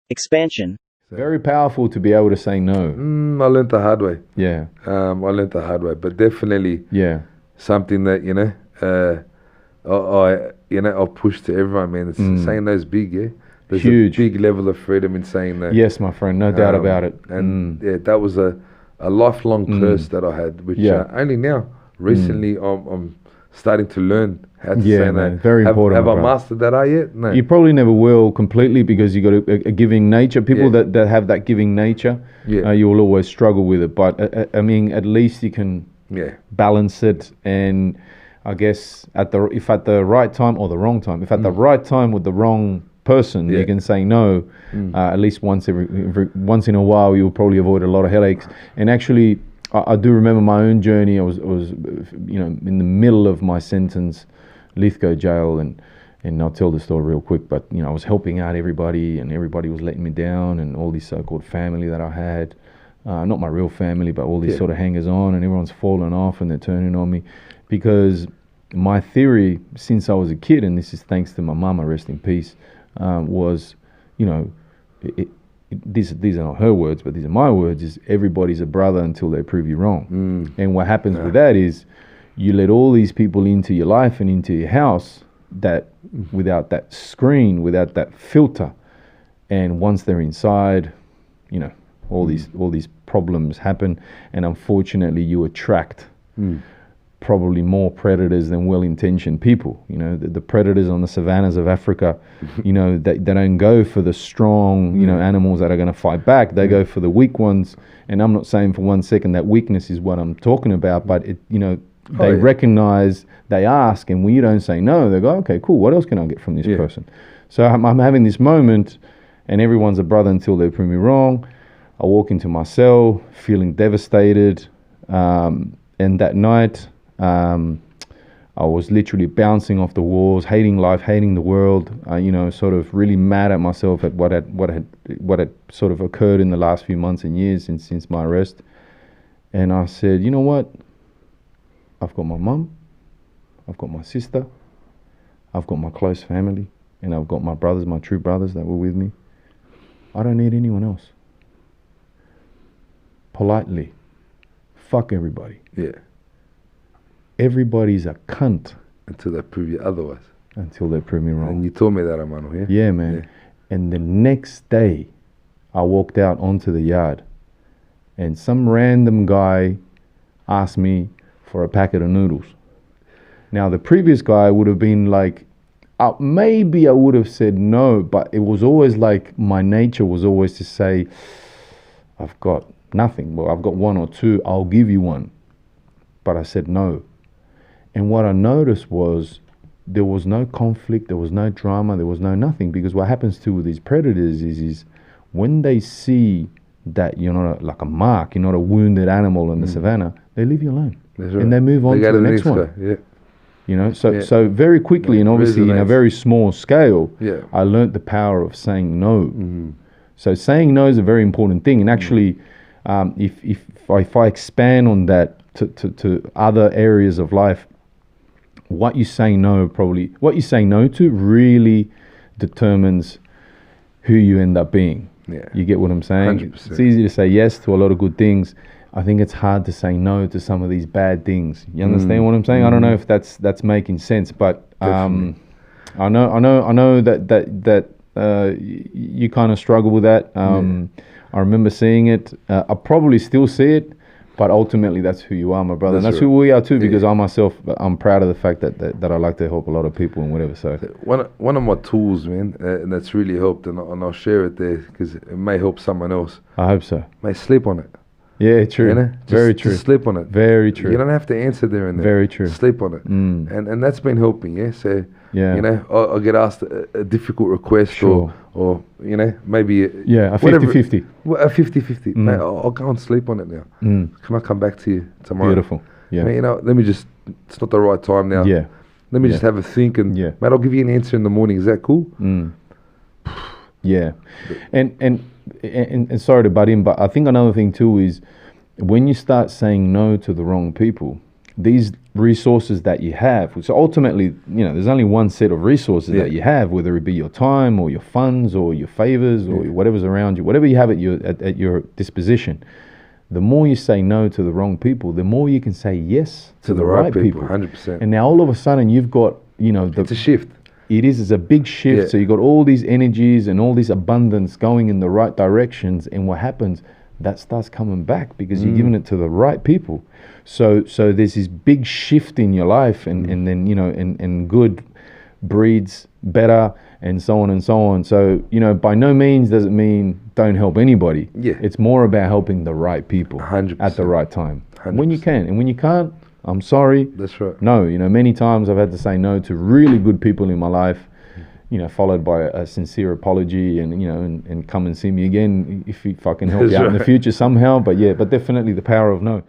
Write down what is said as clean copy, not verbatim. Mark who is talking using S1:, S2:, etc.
S1: expansion,
S2: Very powerful to be able to say no.
S3: I learned the hard way.
S2: Yeah,
S3: I learned the hard way, but definitely
S2: yeah,
S3: something that I'll push to everyone, man. It's saying no's big, yeah. There's
S2: Huge.
S3: a big level of freedom in saying no.
S2: yes, my friend, no doubt about it.
S3: And yeah, that was a lifelong curse that I had, which only now, recently, I'm starting to learn how to
S2: Yeah,
S3: say
S2: man,
S3: no.
S2: very important,
S3: Have
S2: my
S3: I
S2: brother.
S3: mastered that art yet? No.
S2: You probably never will completely because you got a giving nature. People that have that giving nature,
S3: Yeah.
S2: you will always struggle with it. But I mean, at least you can
S3: Yeah.
S2: balance it. And I guess if at the right time or the wrong time, if at the right time with the wrong person,
S3: Yeah.
S2: you can say no. At least once once in a while, you'll probably avoid a lot of headaches. And actually, I do remember my own journey. I was in the middle of my sentence, Lithgow jail, and I'll tell the story real quick. But I was helping out everybody, and everybody was letting me down, and all this so-called family that I had, not my real family, but all these sort of hangers-on, and everyone's falling off, and they're turning on me, because my theory since I was a kid, and this is thanks to my mama, rest in peace, was, these are not her words, but these are my words, is everybody's a brother until they prove you wrong. And what happens with that is you let all these people into your life and into your house that without that screen, without that filter, and once they're inside, all these problems happen, and unfortunately you attract probably more predators than well-intentioned people. The predators on the savannas of Africa, they don't go for the strong, animals that are going to fight back. They go for the weak ones. And I'm not saying for one second that weakness is what I'm talking about, but they recognize, they ask, and when you don't say no, they go, okay, cool, what else can I get from this person? So I'm having this moment, and everyone's a brother until they prove me wrong. I walk into my cell feeling devastated, and that night, I was literally bouncing off the walls, hating life, hating the world. Sort of really mad at myself at what had sort of occurred in the last few months and years since my arrest. And I said, you know what? I've got my mum, I've got my sister, I've got my close family, and I've got my brothers, my true brothers that were with me. I don't need anyone else. Politely, fuck everybody.
S3: Yeah.
S2: Everybody's a cunt
S3: Until they prove you otherwise.
S2: until they prove me wrong.
S3: And you told me that, Amano, yeah?
S2: Yeah, man.
S3: Yeah.
S2: And the next day, I walked out onto the yard, and some random guy asked me for a packet of noodles. Now, the previous guy would have been like, maybe I would have said no, but it was always like my nature was always to say, I've got nothing. Well, I've got one or two, I'll give you one. But I said no. And what I noticed was there was no conflict, there was no drama, there was no nothing. Because what happens to these predators is when they see that you're not like a mark, you're not a wounded animal in the savannah, they leave you alone.
S3: That's right.
S2: And they move on
S3: go
S2: to the next one.
S3: guy. Yeah.
S2: So very quickly, and obviously in a
S3: Resonates.
S2: very small scale,
S3: Yeah.
S2: I learnt the power of saying no. So saying no is a very important thing. And actually, if I expand on that to other areas of life, what you say no to really determines who you end up being.
S3: Yeah.
S2: You get what I'm saying?
S3: 100%.
S2: It's easy to say yes to a lot of good things. I think it's hard to say no to some of these bad things. You understand what I'm saying? I don't know if that's making sense, but I know that you kind of struggle with that. I remember seeing it. I probably still see it, but ultimately that's who you are, my brother. And that's who we are too, because I'm proud of the fact that I like to help a lot of people and whatever. So
S3: one of my tools, man, and that's really helped, and I'll share it there because it may help someone else.
S2: I hope so.
S3: Mate, sleep on it.
S2: Yeah, true.
S3: You know?
S2: Very true.
S3: Just sleep on it.
S2: Very true.
S3: You don't have to answer there and there.
S2: Very true.
S3: Sleep on it. And that's been helping, yeah? So,
S2: Yeah.
S3: I'll get asked a difficult request
S2: Sure.
S3: or maybe...
S2: A
S3: whatever.
S2: 50-50.
S3: Well, a 50-50. Mate, I'll go and sleep on it now. Can I come back to you tomorrow?
S2: Beautiful. Yeah.
S3: Mate, let me just... It's not the right time now.
S2: Yeah.
S3: Let me just have a think and...
S2: Yeah.
S3: Mate, I'll give you an answer in the morning. Is that cool?
S2: Yeah. And sorry to butt in, but I think another thing too is when you start saying no to the wrong people, these resources that you have, so ultimately, you know, there's only one set of resources that you have, whether it be your time or your funds or your favors or whatever's around you, whatever you have at your disposition. The more you say no to the wrong people, the more you can say yes to the right people.
S3: 100%.
S2: And now all of a sudden you've got, you know,
S3: it's a shift.
S2: It's a big shift. So you've got all these energies and all this abundance going in the right directions. And what happens, that starts coming back because you're giving it to the right people. So there's this big shift in your life, and then, you know, and good breeds better, and so on and so on. So, you know, by no means does it mean don't help anybody.
S3: Yeah.
S2: It's more about helping the right people
S3: 100%.
S2: at the right time.
S3: 100%.
S2: When you can. And when you can't, I'm sorry.
S3: That's right.
S2: No, you know, many times I've had to say no to really good people in my life, you know, followed by a sincere apology, and, you know, and come and see me again if you fucking help you out in the future somehow. But yeah, but definitely the power of no.